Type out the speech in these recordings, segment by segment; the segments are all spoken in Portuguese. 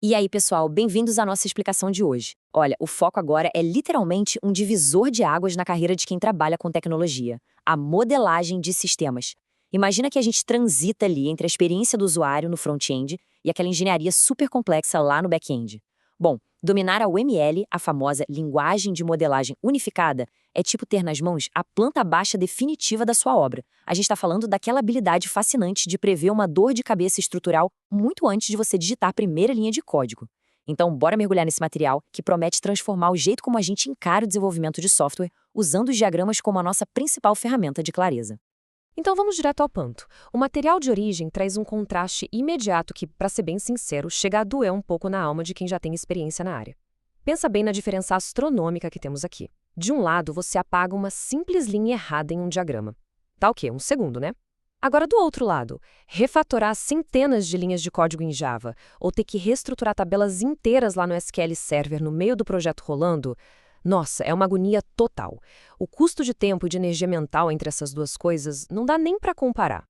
E aí, pessoal, bem-vindos à nossa explicação de hoje. Olha, o foco agora é literalmente um divisor de águas na carreira de quem trabalha com tecnologia, a modelagem de sistemas. Imagina que a gente transita ali entre a experiência do usuário no front-end e aquela engenharia super complexa lá no back-end. Bom, dominar a UML, a famosa linguagem de modelagem unificada, é tipo ter nas mãos a planta baixa definitiva da sua obra. A gente está falando daquela habilidade fascinante de prever uma dor de cabeça estrutural muito antes de você digitar a primeira linha de código. Então, bora mergulhar nesse material que promete transformar o jeito como a gente encara o desenvolvimento de software, usando os diagramas como a nossa principal ferramenta de clareza. Então vamos direto ao ponto. O material de origem traz um contraste imediato que, para ser bem sincero, chega a doer um pouco na alma de quem já tem experiência na área. Pensa bem na diferença astronômica que temos aqui. De um lado, você apaga uma simples linha errada em um diagrama. Tá o quê? Um segundo, né? Agora, do outro lado, refatorar centenas de linhas de código em Java ou ter que reestruturar tabelas inteiras lá no SQL Server no meio do projeto rolando, nossa, é uma agonia total. O custo de tempo e de energia mental entre essas duas coisas não dá nem para comparar.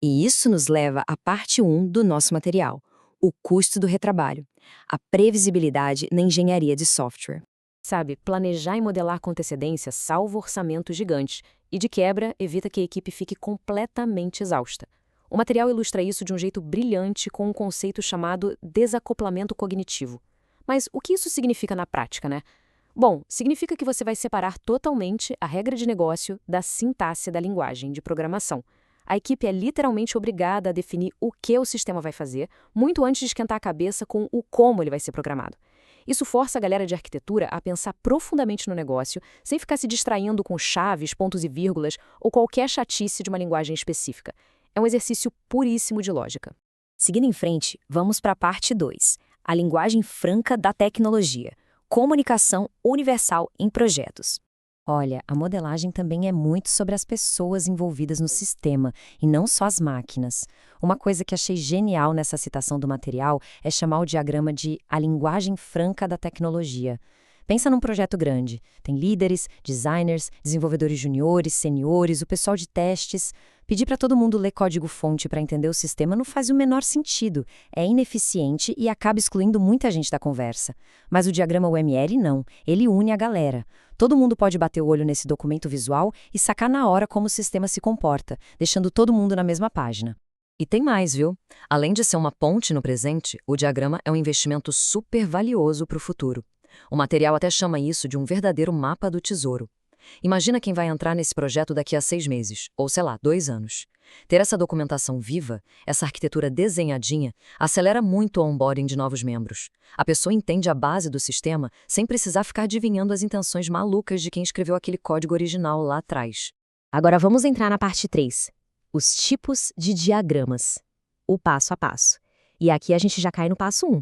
E isso nos leva à parte 1 do nosso material, o custo do retrabalho, a previsibilidade na engenharia de software. Sabe, planejar e modelar com antecedência salva orçamentos gigantes e, de quebra, evita que a equipe fique completamente exausta. O material ilustra isso de um jeito brilhante com um conceito chamado desacoplamento cognitivo. Mas o que isso significa na prática, né? Bom, significa que você vai separar totalmente a regra de negócio da sintaxe da linguagem de programação. A equipe é literalmente obrigada a definir o que o sistema vai fazer, muito antes de esquentar a cabeça com o como ele vai ser programado. Isso força a galera de arquitetura a pensar profundamente no negócio, sem ficar se distraindo com chaves, pontos e vírgulas ou qualquer chatice de uma linguagem específica. É um exercício puríssimo de lógica. Seguindo em frente, vamos para a parte 2, a linguagem franca da tecnologia, comunicação universal em projetos. Olha, a modelagem também é muito sobre as pessoas envolvidas no sistema, e não só as máquinas. Uma coisa que achei genial nessa citação do material é chamar o diagrama de a linguagem franca da tecnologia. Pensa num projeto grande. Tem líderes, designers, desenvolvedores juniores, seniores, o pessoal de testes. Pedir para todo mundo ler código-fonte para entender o sistema não faz o menor sentido. É ineficiente e acaba excluindo muita gente da conversa. Mas o diagrama UML não. Ele une a galera. Todo mundo pode bater o olho nesse documento visual e sacar na hora como o sistema se comporta, deixando todo mundo na mesma página. E tem mais, viu? Além de ser uma ponte no presente, o diagrama é um investimento super valioso para o futuro. O material até chama isso de um verdadeiro mapa do tesouro. Imagina quem vai entrar nesse projeto daqui a 6 meses, ou sei lá, 2 anos. Ter essa documentação viva, essa arquitetura desenhadinha, acelera muito o onboarding de novos membros. A pessoa entende a base do sistema sem precisar ficar adivinhando as intenções malucas de quem escreveu aquele código original lá atrás. Agora vamos entrar na parte 3. Os tipos de diagramas. O passo a passo. E aqui a gente já cai no passo 1.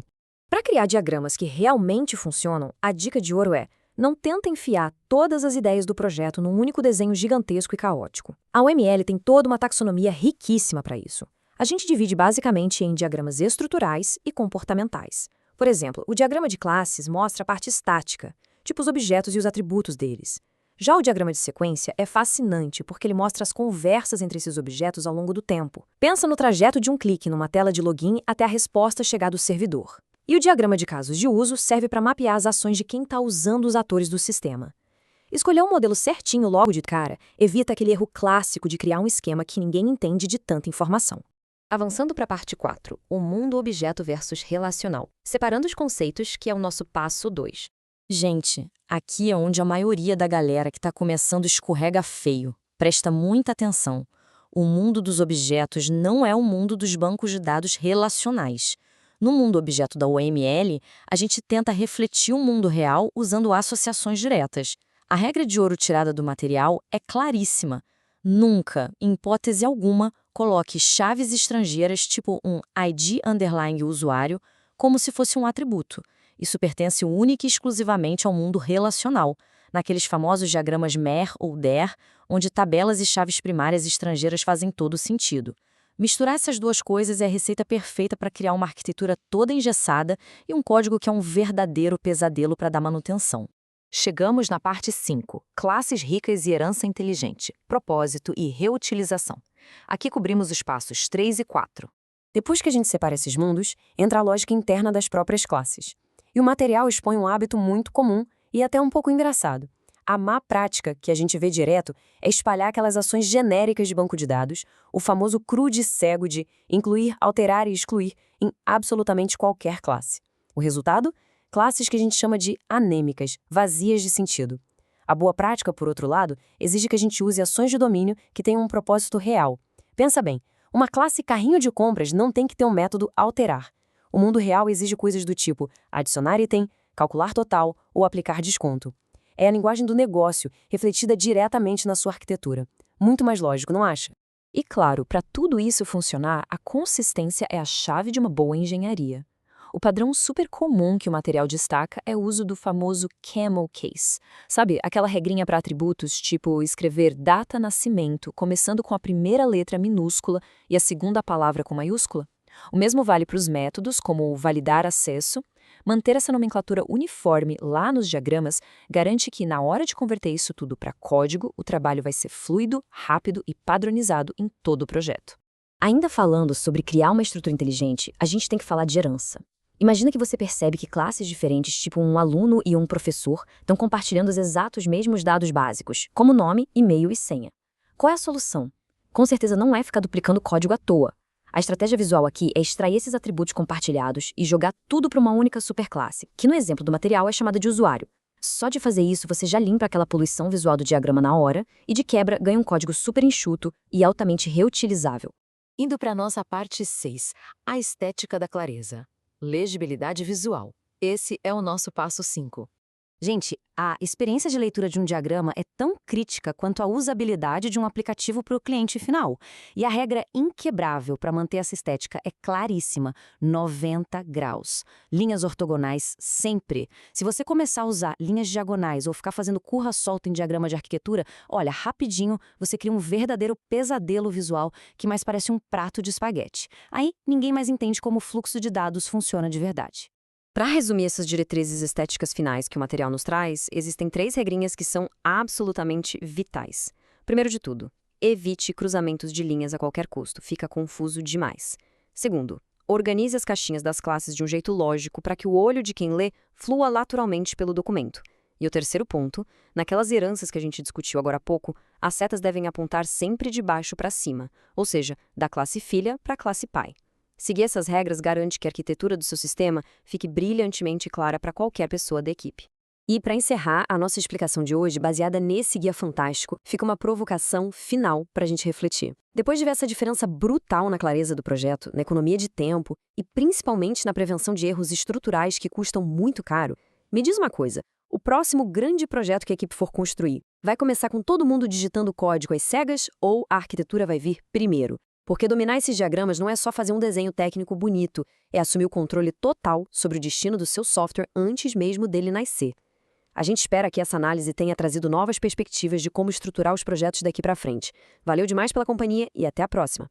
Para criar diagramas que realmente funcionam, a dica de ouro é: não tenta enfiar todas as ideias do projeto num único desenho gigantesco e caótico. A UML tem toda uma taxonomia riquíssima para isso. A gente divide basicamente em diagramas estruturais e comportamentais. Por exemplo, o diagrama de classes mostra a parte estática, tipo os objetos e os atributos deles. Já o diagrama de sequência é fascinante porque ele mostra as conversas entre esses objetos ao longo do tempo. Pensa no trajeto de um clique numa tela de login até a resposta chegar do servidor. E o diagrama de casos de uso serve para mapear as ações de quem está usando os atores do sistema. Escolher um modelo certinho logo de cara evita aquele erro clássico de criar um esquema que ninguém entende de tanta informação. Avançando para a parte 4, o mundo objeto versus relacional, separando os conceitos, que é o nosso passo 2. Gente, aqui é onde a maioria da galera que está começando escorrega feio. Presta muita atenção. O mundo dos objetos não é o mundo dos bancos de dados relacionais. No mundo objeto da UML, a gente tenta refletir o mundo real usando associações diretas. A regra de ouro tirada do material é claríssima. Nunca, em hipótese alguma, coloque chaves estrangeiras tipo um ID underline usuário como se fosse um atributo. Isso pertence única e exclusivamente ao mundo relacional, naqueles famosos diagramas MER ou DER, onde tabelas e chaves primárias estrangeiras fazem todo sentido. Misturar essas duas coisas é a receita perfeita para criar uma arquitetura toda engessada e um código que é um verdadeiro pesadelo para dar manutenção. Chegamos na parte 5, classes ricas e herança inteligente, propósito e reutilização. Aqui cobrimos os passos 3 e 4. Depois que a gente separa esses mundos, entra a lógica interna das próprias classes. E o material expõe um hábito muito comum e até um pouco engraçado. A má prática, que a gente vê direto, é espalhar aquelas ações genéricas de banco de dados, o famoso crude cego de incluir, alterar e excluir em absolutamente qualquer classe. O resultado? Classes que a gente chama de anêmicas, vazias de sentido. A boa prática, por outro lado, exige que a gente use ações de domínio que tenham um propósito real. Pensa bem, uma classe carrinho de compras não tem que ter um método alterar. O mundo real exige coisas do tipo adicionar item, calcular total ou aplicar desconto. É a linguagem do negócio, refletida diretamente na sua arquitetura. Muito mais lógico, não acha? E claro, para tudo isso funcionar, a consistência é a chave de uma boa engenharia. O padrão super comum que o material destaca é o uso do famoso camel case. Sabe, aquela regrinha para atributos, tipo escrever data nascimento, começando com a primeira letra minúscula e a segunda palavra com maiúscula? O mesmo vale para os métodos, como o validar acesso. Manter essa nomenclatura uniforme lá nos diagramas garante que, na hora de converter isso tudo para código, o trabalho vai ser fluido, rápido e padronizado em todo o projeto. Ainda falando sobre criar uma estrutura inteligente, a gente tem que falar de herança. Imagina que você percebe que classes diferentes, tipo um aluno e um professor, estão compartilhando os exatos mesmos dados básicos, como nome, e-mail e senha. Qual é a solução? Com certeza não é ficar duplicando código à toa. A estratégia visual aqui é extrair esses atributos compartilhados e jogar tudo para uma única superclasse, que no exemplo do material é chamada de usuário. Só de fazer isso, você já limpa aquela poluição visual do diagrama na hora e, de quebra, ganha um código super enxuto e altamente reutilizável. Indo para a nossa parte 6, a estética da clareza. Legibilidade visual. Esse é o nosso passo 5. Gente, a experiência de leitura de um diagrama é tão crítica quanto a usabilidade de um aplicativo para o cliente final. E a regra inquebrável para manter essa estética é claríssima: 90 graus. Linhas ortogonais sempre. Se você começar a usar linhas diagonais ou ficar fazendo curva solta em diagrama de arquitetura, olha, rapidinho você cria um verdadeiro pesadelo visual que mais parece um prato de espaguete. Aí ninguém mais entende como o fluxo de dados funciona de verdade. Para resumir essas diretrizes estéticas finais que o material nos traz, existem 3 regrinhas que são absolutamente vitais. Primeiro de tudo, evite cruzamentos de linhas a qualquer custo, fica confuso demais. Segundo, organize as caixinhas das classes de um jeito lógico para que o olho de quem lê flua naturalmente pelo documento. E o terceiro ponto, naquelas heranças que a gente discutiu agora há pouco, as setas devem apontar sempre de baixo para cima, ou seja, da classe filha para a classe pai. Seguir essas regras garante que a arquitetura do seu sistema fique brilhantemente clara para qualquer pessoa da equipe. E, para encerrar, a nossa explicação de hoje, baseada nesse guia fantástico, fica uma provocação final para a gente refletir. Depois de ver essa diferença brutal na clareza do projeto, na economia de tempo e principalmente na prevenção de erros estruturais que custam muito caro, me diz uma coisa: o próximo grande projeto que a equipe for construir vai começar com todo mundo digitando código às cegas ou a arquitetura vai vir primeiro? Porque dominar esses diagramas não é só fazer um desenho técnico bonito, é assumir o controle total sobre o destino do seu software antes mesmo dele nascer. A gente espera que essa análise tenha trazido novas perspectivas de como estruturar os projetos daqui para frente. Valeu demais pela companhia e até a próxima!